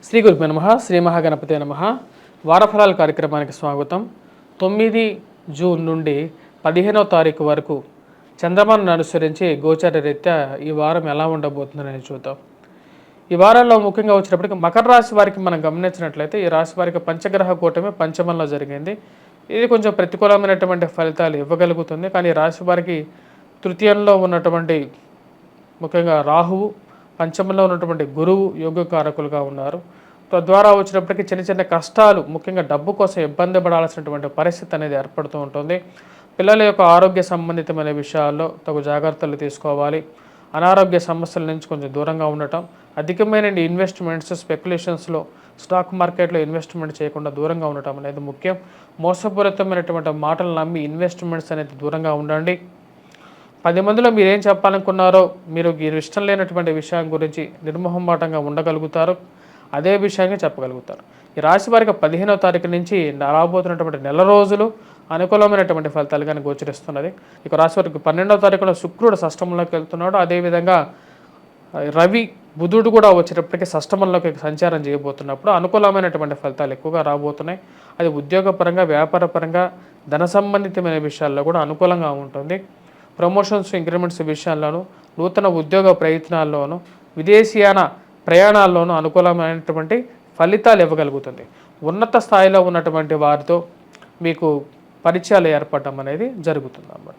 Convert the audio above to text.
శ్రీ గురుభ్యో నమః. శ్రీ మహాగణపతే నమః. వారఫలాల కార్యక్రమానికి స్వాగతం. 9 జూన్ నుండి 15వ తారీఖు వరకు చంద్రమాను అనుసరించి గోచార రీత్యా ఈ వారం ఎలా ఉండబోతుందని చూద్దాం. ఈ వారంలో ముఖ్యంగా వచ్చినప్పటికీ మకర రాశి వారికి మనం గమనించినట్లయితే ఈ రాశి వారికి పంచగ్రహ కూటమి పంచమంలో జరిగింది. ఇది కొంచెం ప్రతికూలమైనటువంటి ఫలితాలు ఇవ్వగలుగుతుంది. కానీ ఈ రాశి వారికి తృతీయంలో ఉన్నటువంటి ముఖ్యంగా రాహువు, పంచమంలో ఉన్నటువంటి గురువు యోగకారకులుగా ఉన్నారు. తద్వారా వచ్చినప్పటికీ చిన్న చిన్న కష్టాలు, ముఖ్యంగా డబ్బు కోసం ఇబ్బంది పడాల్సినటువంటి పరిస్థితి అనేది ఏర్పడుతూ ఉంటుంది. పిల్లల యొక్క ఆరోగ్య సంబంధితమైన విషయాల్లో తగు జాగ్రత్తలు తీసుకోవాలి. అనారోగ్య సమస్యల నుంచి కొంచెం దూరంగా ఉండటం, అధికమైన ఇన్వెస్ట్మెంట్స్, స్పెక్యులేషన్స్లో స్టాక్ మార్కెట్లో ఇన్వెస్ట్మెంట్ చేయకుండా దూరంగా ఉండటం అనేది ముఖ్యం. మోసపూరితమైనటువంటి మాటలు నమ్మి ఇన్వెస్ట్మెంట్స్ అనేది దూరంగా ఉండండి. 10 మందిలో మీరేం చెప్పాలనుకున్నారో మీరు ఇష్టం లేనటువంటి విషయం గురించి నిర్మోహమాటంగా ఉండగలుగుతారు. అదే విషయంగా చెప్పగలుగుతారు. ఈ రాశి వారికి 15వ తారీఖు నుంచి రాబోతున్నటువంటి నెల రోజులు అనుకూలమైనటువంటి ఫలితాలుగానే గోచరిస్తున్నది. ఇక రాశి వారికి 12వ తారీఖున శుక్రుడు షష్టమంలోకి వెళ్తున్నాడు. అదేవిధంగా రవి, బుధుడు కూడా వచ్చేటప్పటికి షష్టమంలోకి సంచారం చేయబోతున్నప్పుడు అనుకూలమైనటువంటి ఫలితాలు ఎక్కువగా రాబోతున్నాయి. అది ఉద్యోగపరంగా, వ్యాపారపరంగా, ధన సంబంధితమైన విషయాల్లో కూడా అనుకూలంగా ఉంటుంది. ప్రమోషన్స్, ఇంక్రిమెంట్స్ విషయాల్లోనూ, నూతన ఉద్యోగ ప్రయత్నాల్లోనూ, విదేశీయాన ప్రయాణాల్లోనూ అనుకూలమైనటువంటి ఫలితాలు ఇవ్వగలుగుతుంది. ఉన్నత స్థాయిలో ఉన్నటువంటి వారితో మీకు పరిచయాలు ఏర్పడడం అనేది జరుగుతుంది అన్నమాట.